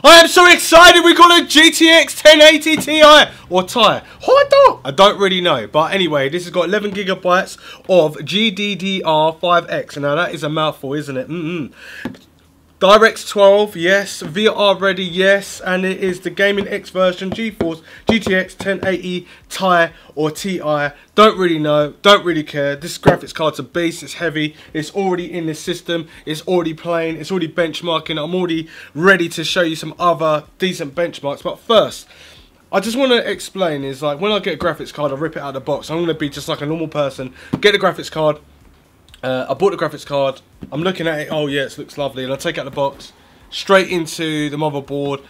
I am so excited, we got a GTX 1080 Ti or Ti. I don't really know. But anyway, this has got 11 gigabytes of GDDR5X. Now that is a mouthful, isn't it? DirectX 12, yes. VR ready, yes. And it is the Gaming X version, GeForce GTX 1080 Ti or Ti. Don't really know, don't really care. This graphics card's a beast, it's heavy, it's already in the system, it's already playing, it's already benchmarking. I'm already ready to show you some other decent benchmarks. But first, I just want to explain is like when I get a graphics card, I rip it out of the box. I'm going to be just like a normal person, get the graphics card. I bought the graphics card, I'm looking at it, oh yeah, it looks lovely, and I take out the box, straight into the motherboard,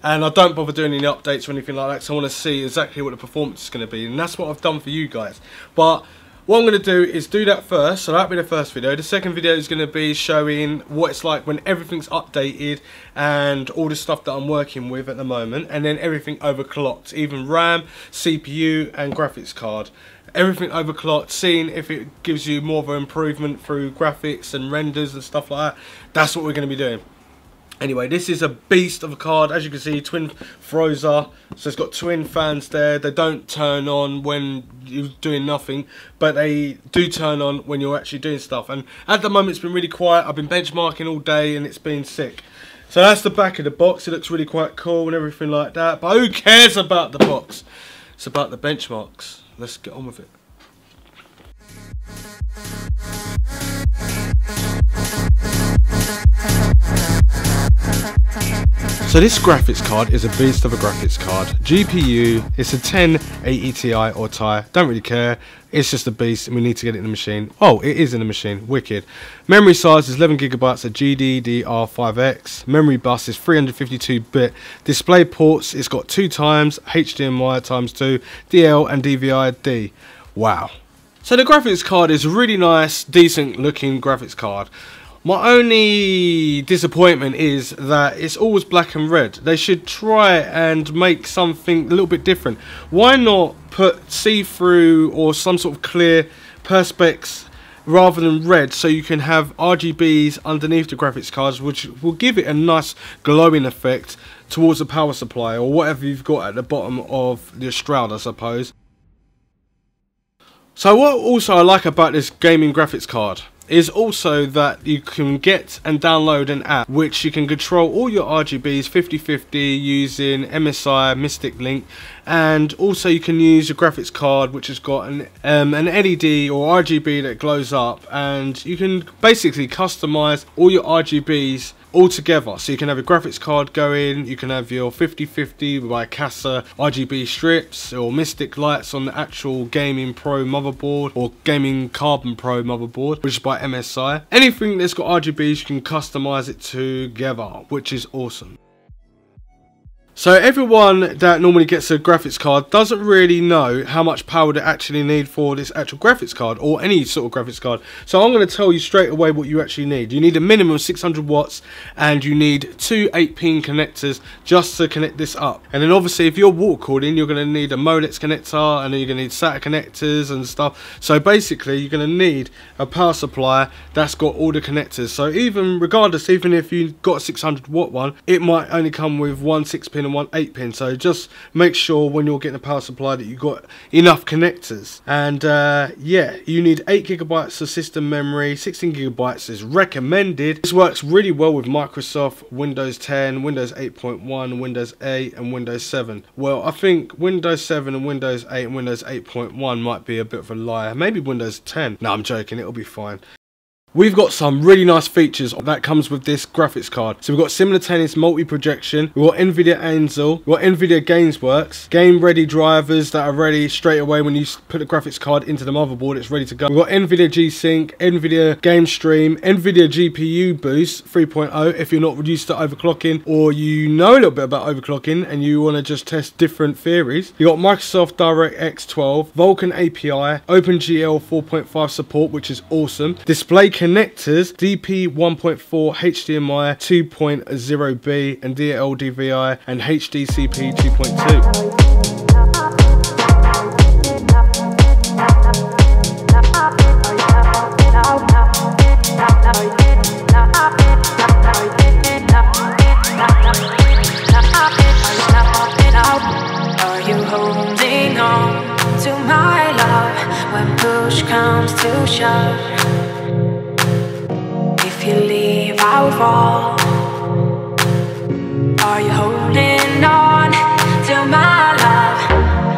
and I don't bother doing any updates or anything like that, because I want to see exactly what the performance is going to be, and that's what I've done for you guys. But what I'm going to do is do that first, so that'll be the first video. The second video is going to be showing what it's like when everything's updated, and all the stuff that I'm working with at the moment, and then everything overclocked, even RAM, CPU, and graphics card. Everything overclocked, seeing if it gives you more of an improvement through graphics and renders and stuff like that. That's what we're going to be doing. Anyway, this is a beast of a card. As you can see, twin Frozr, so it's got twin fans there. They don't turn on when you're doing nothing, but they do turn on when you're actually doing stuff. And at the moment it's been really quiet. I've been benchmarking all day and it's been sick. So that's the back of the box. It looks really quite cool and everything like that, but who cares about the box? It's about the benchmarks. Let's get on with it. So this graphics card is a beast of a graphics card. GPU, it's a 1080 Ti or Ti, don't really care. It's just a beast and we need to get it in the machine. Oh, it is in the machine, wicked. Memory size is 11 gigabytes of GDDR5X. Memory bus is 352-bit. Display ports, it's got 2 times HDMI times 2, DL and DVI-D. Wow. So the graphics card is a really nice, decent looking graphics card. My only disappointment is that it's always black and red. They should try and make something a little bit different. Why not put see-through or some sort of clear perspex rather than red, so you can have RGBs underneath the graphics cards, which will give it a nice glowing effect towards the power supply or whatever you've got at the bottom of the shroud, I suppose. So what also I like about this gaming graphics card is also that you can get and download an app which you can control all your RGBs 50/50 using MSI Mystic Link, and also you can use your graphics card which has got an LED or RGB that glows up, and you can basically customize all your RGBs all together. So you can have a graphics card going, you can have your 50/50 by Acer RGB strips or Mystic lights on the actual Gaming Pro motherboard or Gaming Carbon Pro motherboard, which is by MSI. Anything that's got RGBs you can customize it together, which is awesome. So everyone that normally gets a graphics card doesn't really know how much power they actually need for this actual graphics card or any sort of graphics card. So I'm going to tell you straight away what you actually need. You need a minimum of 600 watts and you need 2 8-pin connectors just to connect this up. And then obviously if you're water cooling, you're going to need a Molex connector, and then you're going to need SATA connectors and stuff. So basically you're going to need a power supply that's got all the connectors. So even if you've got a 600 watt one, it might only come with one 6-pin and one 8-pin, so just make sure when you're getting a power supply that you've got enough connectors. And yeah, you need 8 gigabytes of system memory, 16 gigabytes is recommended. This works really well with Microsoft Windows 10, Windows 8.1, Windows 8 and Windows 7. Well, I think Windows 7 and Windows 8 and Windows 8.1 might be a bit of a liar. Maybe Windows 10. No, I'm joking, it'll be fine. We've got some really nice features that comes with this graphics card. So we've got simultaneous multi-projection, we've got NVIDIA Ansel, we've got NVIDIA GamesWorks, game ready drivers that are ready straight away when you put the graphics card into the motherboard, it's ready to go. We've got NVIDIA G-Sync, NVIDIA Game Stream, NVIDIA GPU Boost 3.0 if you're not used to overclocking, or you know a little bit about overclocking and you want to just test different theories. You've got Microsoft DirectX 12, Vulkan API, OpenGL 4.5 support, which is awesome. Display connectors, DP 1.4, HDMI 2.0B and DL DVI and HDCP 2.2. shut. If you leave, I'll fall. Are you holding on to my love?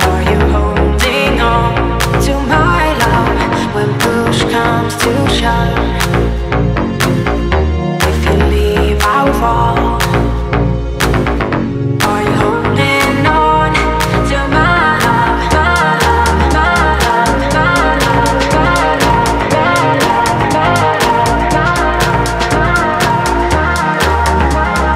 Are you holding on to my love when push comes to shove? If you leave, I'll fall. Are you holding on to my love? My love, my love, my love, my love, my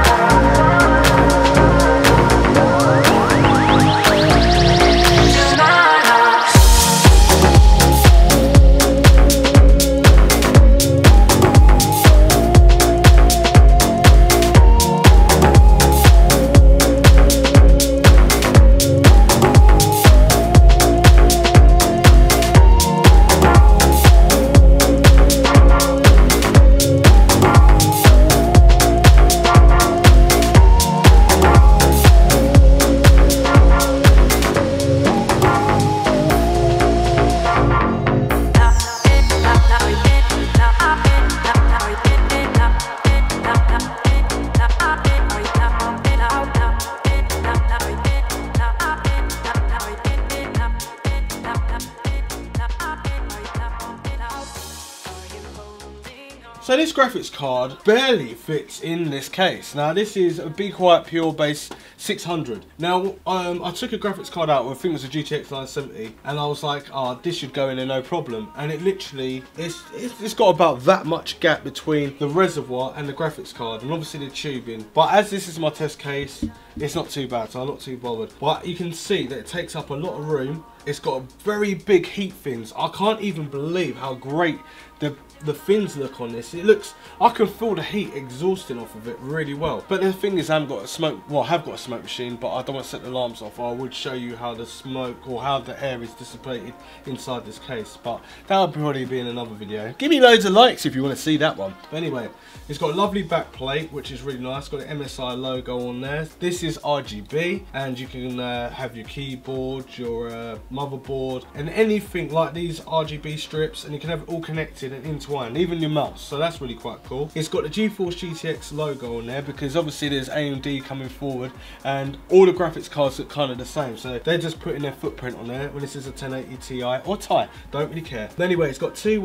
So this graphics card barely fits in this case. Now this is a Be Quiet Pure Base 600. Now I took a graphics card out, I think it was a GTX 970, and I was like, oh, this should go in there no problem. And it literally, it's got about that much gap between the reservoir and the graphics card, and obviously the tubing. But as this is my test case, it's not too bad, so I'm not too bothered. But you can see that it takes up a lot of room. It's got a very big heat fins. I can't even believe how great the fins look on this. It looks, I can feel the heat exhausting off of it really well. But the thing is, I haven't got a smoke, well, I have got a smoke machine, but I don't want to set the alarms off. I would show you how the smoke or how the air is dissipated inside this case, but that would probably be in another video. Give me loads of likes if you want to see that one. But anyway, it's got a lovely back plate, which is really nice. It's got the MSI logo on there. This is RGB, and you can have your keyboard, your motherboard, and anything like these RGB strips, and you can have it all connected and intertwined, even your mouse. So that's really quite cool. It's got the GeForce GTX logo on there because obviously there's AMD coming forward, and all the graphics cards look kind of the same. So they're just putting their footprint on there. When this is a 1080 Ti or Ti, don't really care. But anyway, it's got two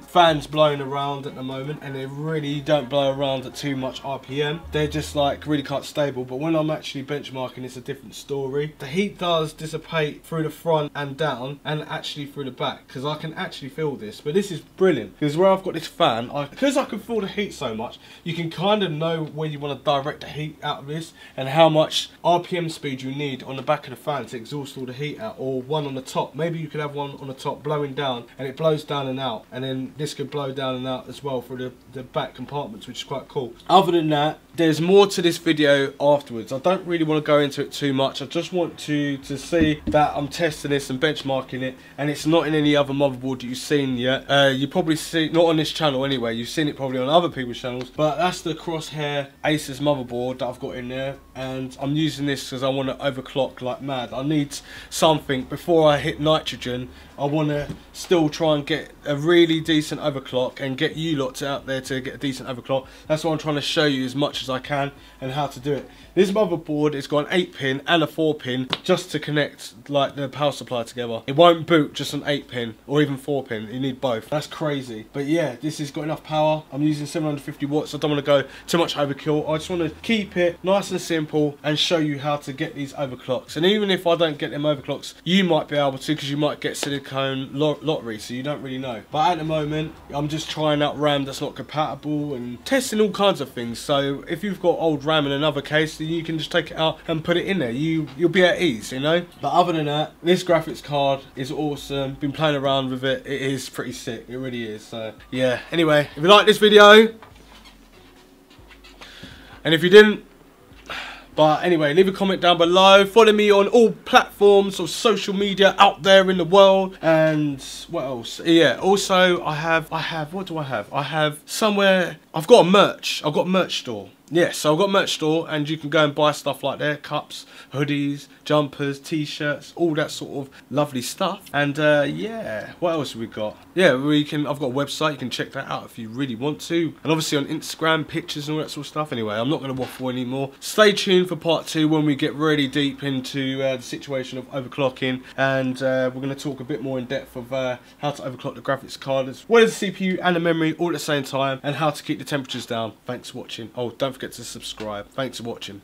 fans blowing around at the moment, and they really don't blow around at too much RPM. They're just like really quite stable. But when I'm actually benchmarking, it's a different story. The heat does dissipate through the front and down, and actually through the back, because I can actually feel this. But this is brilliant because where I've got this fan, because I can feel the heat so much, you can kind of know where you want to direct the heat out of this and how much RPM speed you need on the back of the fan to exhaust all the heat out, or one on the top. Maybe you could have one on the top blowing down, and it blows down and out, and then this could blow down and out as well through the back compartments, which is quite cool. Other than that, there's more to this video afterwards. I don't really want to go into it too much. I just want to see that I'm testing this and benchmarking it, and it's not in any other motherboard that you've seen yet. You probably see, not on this channel anyway, you've seen it probably on other people's channels, but that's the Crosshair Asus motherboard that I've got in there, and I'm using this because I want to overclock like mad. I need something before I hit nitrogen. I want to still try and get a really decent overclock and get you lots out there to get a decent overclock. That's what I'm trying to show you as much as I can and how to do it. This motherboard has got an 8-pin and a 4-pin just to connect like the power supply together. It won't boot just an 8-pin or even 4-pin. You need both. That's crazy. But yeah, this has got enough power. I'm using 750 watts. I don't want to go too much overkill. I just want to keep it nice and simple and show you how to get these overclocks. And even if I don't get them overclocks, you might be able to, because you might get silicone lottery, so you don't really know. But at the moment, I'm just trying out RAM that's not compatible and testing all kinds of things. So if you've got old RAM in another case, then you can just take it out and put it in there. You'll be at ease, you know. But other than that, this graphics card is awesome. Been playing around with it. It is pretty sick. It really is. So yeah. Anyway, if you like this video, and if you didn't, but anyway, leave a comment down below. Follow me on all platforms of social media out there in the world. And what else? Yeah, also I have, what do I have? I have somewhere, I've got a merch store. yeah, so I've got a merch store, and you can go and buy stuff like that, cups, hoodies, jumpers, t-shirts, all that sort of lovely stuff. And yeah, what else have we got? Yeah, I've got a website, you can check that out if you really want to. And obviously on Instagram, pictures and all that sort of stuff. Anyway, I'm not going to waffle anymore. Stay tuned for part 2 when we get really deep into the situation of overclocking, and we're going to talk a bit more in depth of how to overclock the graphics card, as well as the CPU and the memory all at the same time, and how to keep the temperatures down. Thanks for watching. Oh, don't forget to subscribe. Thanks for watching.